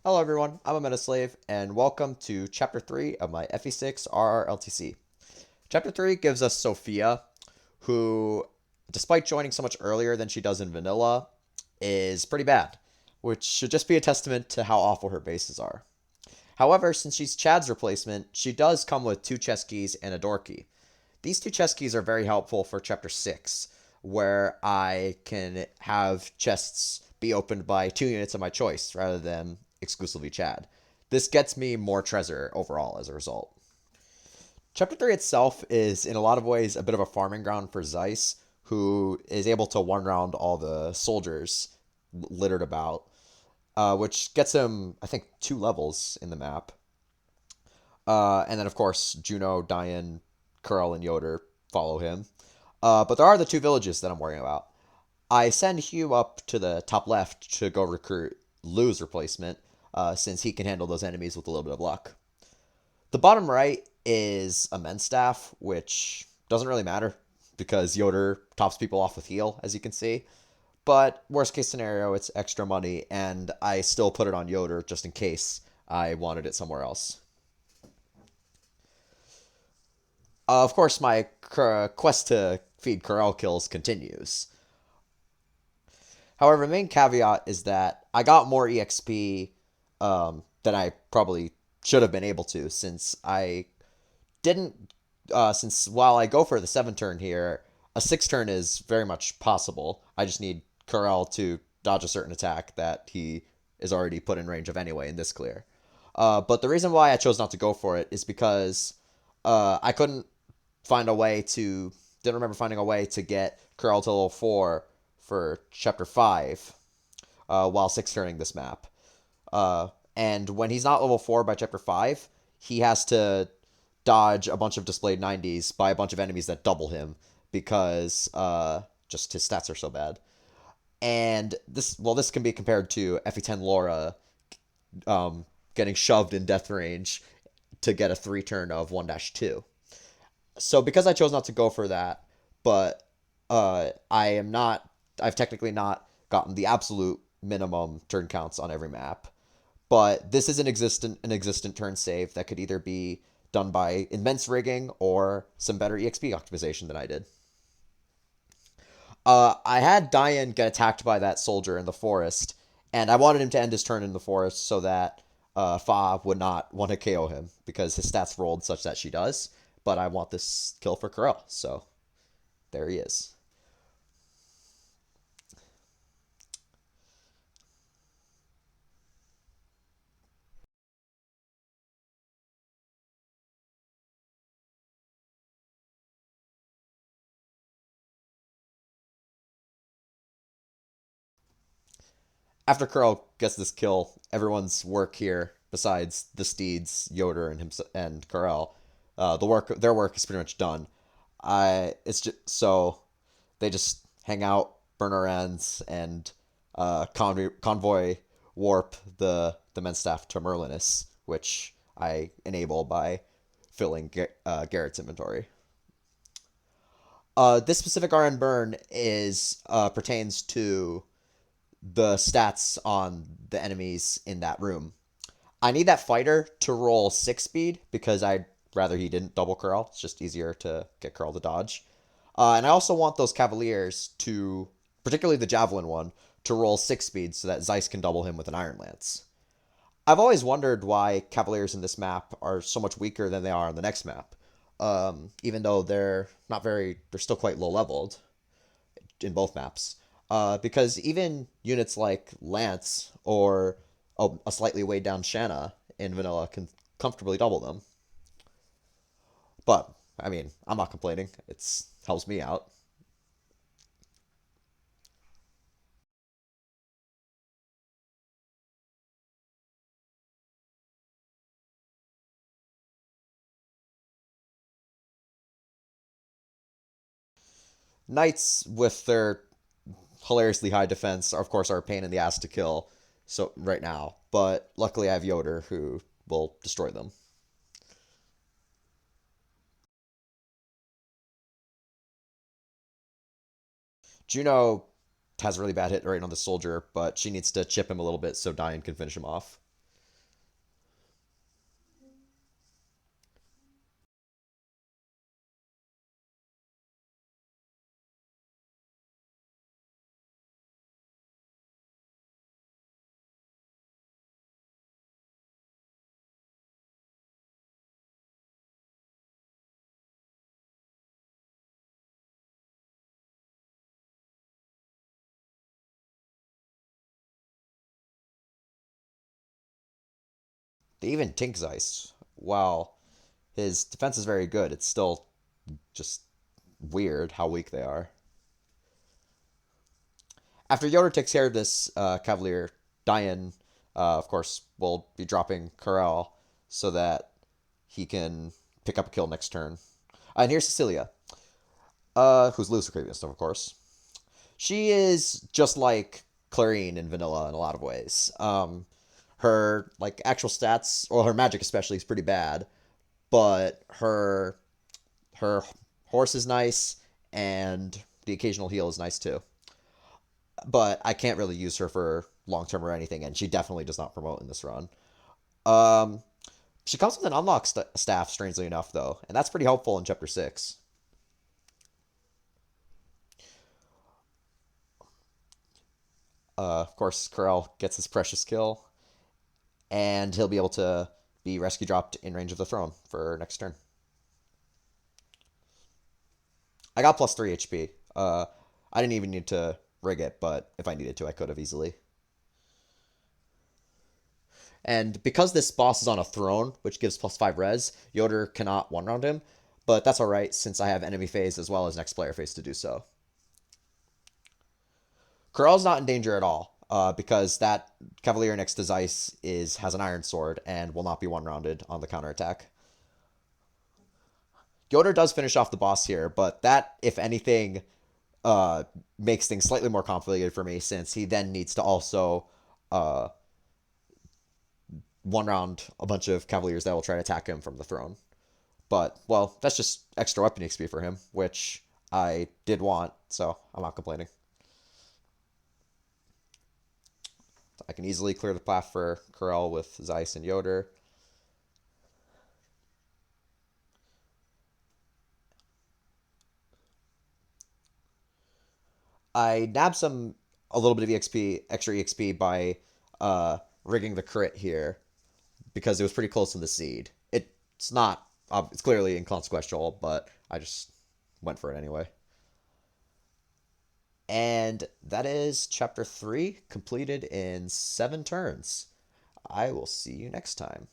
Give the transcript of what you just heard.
Hello everyone, I'm a Metaslave, and welcome to Chapter 3 of my FE6 RR LTC. Chapter 3 gives us Sophia, who, despite joining so much earlier than she does in Vanilla, is pretty bad, which should just be a testament to how awful her bases are. However, since she's Chad's replacement, she does come with 2 chest keys and a door key. These 2 chest keys are very helpful for Chapter 6, where I can have chests be opened by 2 units of my choice rather than exclusively Chad. This gets me more treasure overall as a result. Chapter 3 itself is in a lot of ways a bit of a farming ground for Zeiss, who is able to one round all the soldiers littered about, which gets him, I think, 2 levels in the map. And then, of course, Juno, Diane, Karel, and Yoder follow him. But there are the 2 villages that I'm worrying about. I send Hugh up to the top left to go recruit Lou's replacement, since he can handle those enemies with a little bit of luck. The bottom right is a men's staff, which doesn't really matter because Yoder tops people off with heal, as you can see. But worst case scenario, it's extra money, and I still put it on Yoder just in case I wanted it somewhere else. Of course, my quest to feed Karel kills continues. However, the main caveat is that I got more EXP than I probably should have been able to, since I didn't. Since while I go for the 7 turn here, a 6 turn is very much possible. I just need Karel to dodge a certain attack that he is already put in range of anyway in this clear. But the reason why I chose not to go for it is because I couldn't find a way to didn't remember finding a way to get Karel to level 4 for chapter 5 while 6 turning this map. And when he's not level 4 by chapter 5, he has to dodge a bunch of displayed 90s by a bunch of enemies that double him because just his stats are so bad. And this can be compared to FE10 Laura getting shoved in death range to get a 3 turn of 1-2. So because I chose not to go for that, but I've technically not gotten the absolute minimum turn counts on every map. But this is an existent turn save that could either be done by immense rigging or some better EXP optimization than I did. I had Diane get attacked by that soldier in the forest, and I wanted him to end his turn in the forest so that Fa would not want to KO him because his stats rolled such that she does. But I want this kill for Karel, so there he is. After Karel gets this kill, everyone's work here, besides the steeds, Yoder and Karel, their work is pretty much done. It's just so they just hang out, burn our ends, and convoy warp the men's staff to Merlinus, which I enable by filling Garrett's inventory. This specific RN burn is pertains to the stats on the enemies in that room. I need that fighter to roll 6 speed because I'd rather he didn't double curl. It's just easier to get curl to dodge. And I also want those cavaliers to, particularly the javelin one, to roll 6 speed so that Zeiss can double him with an iron lance. I've always wondered why cavaliers in this map are so much weaker than they are on the next map. Even though they're still quite low leveled in both maps. Because even units like Lance or a slightly weighed down Shanna in Vanilla can comfortably double them. But, I mean, I'm not complaining. It helps me out. Knights, with their hilariously high defense, of course, are a pain in the ass to kill so right now. But luckily, I have Yoder who will destroy them. Juno has a really bad hit rate on the soldier, but she needs to chip him a little bit so Diane can finish him off. They even Tink Zeiss. While his defense is very good, it's still just weird how weak they are. After Yoder takes care of this Cavalier, Diane, of course, will be dropping Karel so that he can pick up a kill next turn. And here's Cecilia, who's Lewis Recruitment, of course. She is just like Clarine in vanilla in a lot of ways. Her like actual stats, or her magic especially, is pretty bad, but her horse is nice, and the occasional heal is nice too. But I can't really use her for long term or anything, and she definitely does not promote in this run. Um, she comes with an unlock staff, strangely enough, though, and that's pretty helpful in Chapter 6. Of course, Karel gets his precious kill, and he'll be able to be rescue dropped in range of the throne for next turn. I got plus 3 HP. I didn't even need to rig it, but if I needed to, I could have easily. And because this boss is on a throne, which gives plus 5 res, Yoder cannot one round him, but that's alright since I have enemy phase as well as next player phase to do so. Karel's not in danger at all, because that Cavalier next to Zeiss has an Iron Sword and will not be one rounded on the counterattack. Yoder does finish off the boss here, but that, if anything, makes things slightly more complicated for me since he then needs to also uh, one round a bunch of Cavaliers that will try to attack him from the throne. But, well, that's just extra weapon XP for him, which I did want, so I'm not complaining. I can easily clear the path for Karel with Zeiss and Yoder. I nabbed a little bit of extra EXP by rigging the crit here because it was pretty close to the seed. It's not, it's clearly inconsequential, but I just went for it anyway. And that is chapter 3 completed in 7 turns. I will see you next time.